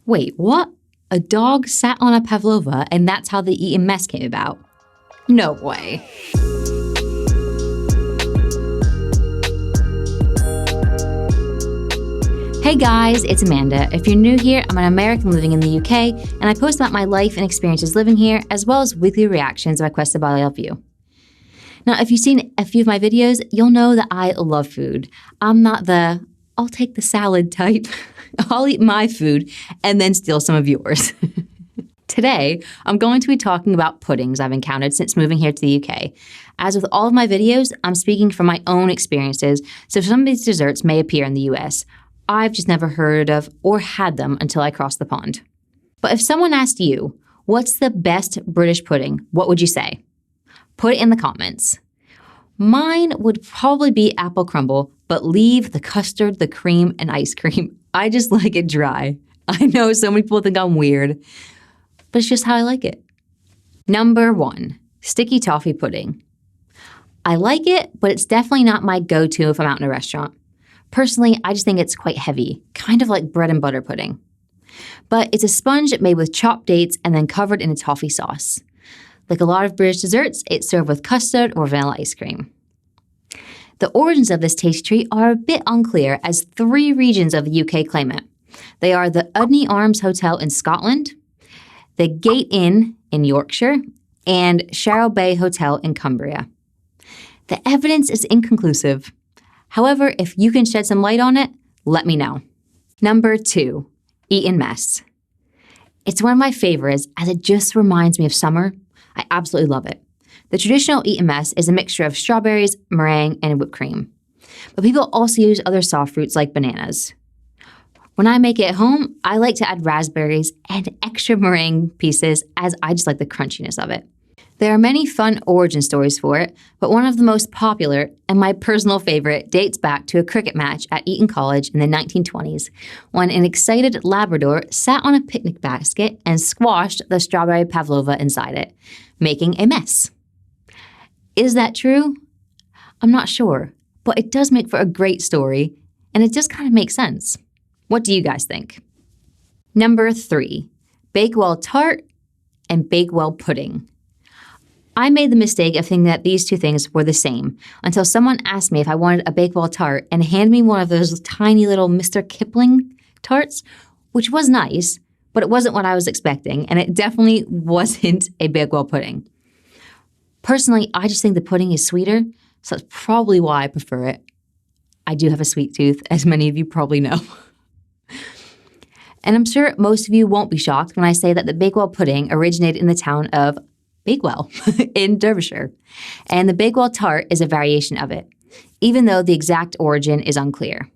Wait, what? A dog sat on a pavlova and that's how the eaten mess came about? No way. Hey guys, it's Amanda. If you're new here, I'm an American living in the UK, and I post about my life and experiences living here, as well as weekly reactions requested by all of you. Now, if you've seen a few of my videos, you'll know that I love food. I'm not the, I'll take the salad type. I'll eat my food and then steal some of yours. Today, I'm going to be talking about puddings I've encountered since moving here to the UK. As with all of my videos, I'm speaking from my own experiences, so some of these desserts may appear in the US. I've just never heard of or had them until I crossed the pond. But if someone asked you, what's the best British pudding, what would you say? Put it in the comments. Mine would probably be apple crumble, but leave the custard, the cream, and ice cream. I just like it dry. I know so many people think I'm weird, but it's just how I like it. Number 1, sticky toffee pudding. I like it, but it's definitely not my go-to if I'm out in a restaurant. Personally, I just think it's quite heavy, kind of like bread and butter pudding. But it's a sponge made with chopped dates and then covered in a toffee sauce. Like a lot of British desserts, it's served with custard or vanilla ice cream. The origins of this tasty treat are a bit unclear, as 3 regions of the UK claim it. They are the Udny Arms Hotel in Scotland, the Gate Inn in Yorkshire, and Sharrow Bay Hotel in Cumbria. The evidence is inconclusive. However, if you can shed some light on it, let me know. Number 2, eaten mess. It's one of my favorites as it just reminds me of summer. I absolutely love it. The traditional eaten mess is a mixture of strawberries, meringue, and whipped cream. But people also use other soft fruits like bananas. When I make it at home, I like to add raspberries and extra meringue pieces as I just like the crunchiness of it. There are many fun origin stories for it, but one of the most popular, and my personal favorite, dates back to a cricket match at Eton College in the 1920s, when an excited Labrador sat on a picnic basket and squashed the strawberry pavlova inside it, making a mess. Is that true? I'm not sure, but it does make for a great story, and it just kind of makes sense. What do you guys think? Number 3, Bakewell Tart and Bakewell Pudding. I made the mistake of thinking that these two things were the same until someone asked me if I wanted a Bakewell Tart and handed me one of those tiny little Mr. Kipling tarts, which was nice, but it wasn't what I was expecting, and it definitely wasn't a Bakewell pudding. Personally, I just think the pudding is sweeter, so that's probably why I prefer it. I do have a sweet tooth, as many of you probably know. And I'm sure most of you won't be shocked when I say that the Bakewell pudding originated in the town of Bakewell in Derbyshire, and the Bakewell Tart is a variation of it, even though the exact origin is unclear.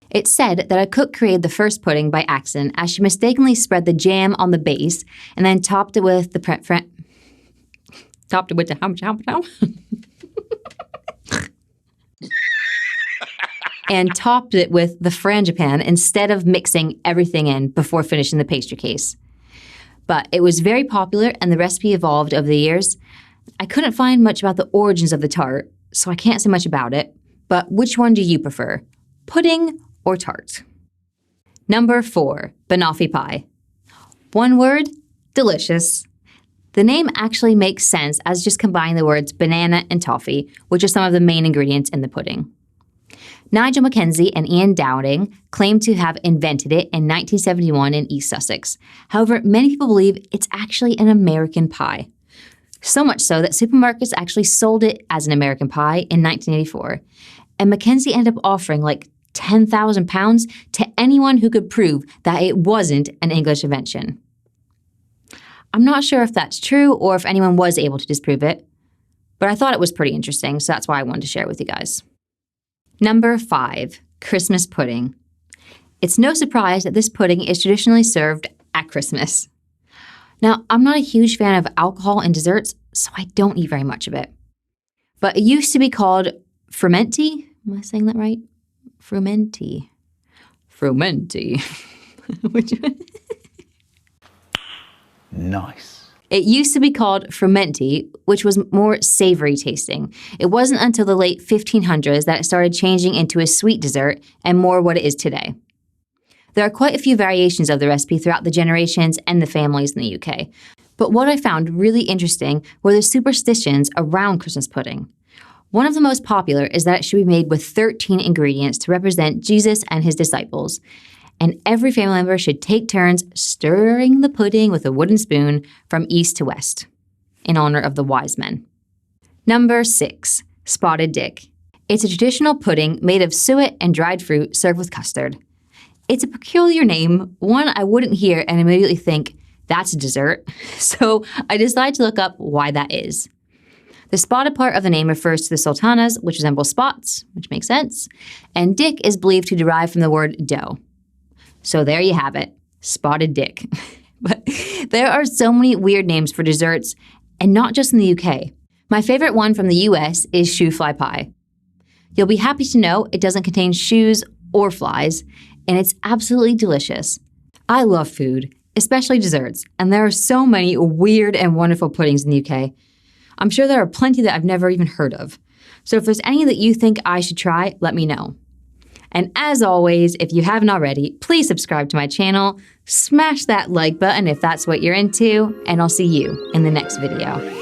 It's said that a cook created the first pudding by accident as she mistakenly spread the jam on the base and then topped it with the and topped it with the frangipane instead of mixing everything in before finishing the pastry case. But it was very popular and the recipe evolved over the years. I couldn't find much about the origins of the tart, so I can't say much about it. But which one do you prefer, pudding or tart? Number 4, Banfi Pie. One word, delicious. The name actually makes sense as just combining the words banana and toffee, which are some of the main ingredients in the pudding. Nigel Mackenzie and Ian Dowding claim to have invented it in 1971 in East Sussex. However, many people believe it's actually an American pie. So much so that supermarkets actually sold it as an American pie in 1984. And Mackenzie ended up offering like £10,000 to anyone who could prove that it wasn't an English invention. I'm not sure if that's true or if anyone was able to disprove it, but I thought it was pretty interesting, so that's why I wanted to share it with you guys. Number 5, Christmas pudding. It's no surprise that this pudding is traditionally served at Christmas. Now, I'm not a huge fan of alcohol in desserts, so I don't eat very much of it. But it used to be called frumenti. Am I saying that right? Frumenti. Frumenti. Nice. It used to be called frumenti, which was more savory tasting. It wasn't until the late 1500s that it started changing into a sweet dessert and more what it is today. There are quite a few variations of the recipe throughout the generations and the families in the UK. But what I found really interesting were the superstitions around Christmas pudding. One of the most popular is that it should be made with 13 ingredients to represent Jesus and his disciples. And every family member should take turns stirring the pudding with a wooden spoon from east to west, in honor of the wise men. Number 6, spotted dick. It's a traditional pudding made of suet and dried fruit served with custard. It's a peculiar name, one I wouldn't hear and immediately think, that's a dessert. So I decided to look up why that is. The spotted part of the name refers to the sultanas, which resemble spots, which makes sense, and dick is believed to derive from the word dough. So there you have it, spotted dick. But there are so many weird names for desserts, and not just in the UK. My favorite one from the US is shoe fly pie. You'll be happy to know it doesn't contain shoes or flies, and it's absolutely delicious. I love food, especially desserts, and there are so many weird and wonderful puddings in the UK. I'm sure there are plenty that I've never even heard of. So if there's any that you think I should try, let me know. And as always, if you haven't already, please subscribe to my channel, smash that like button if that's what you're into, and I'll see you in the next video.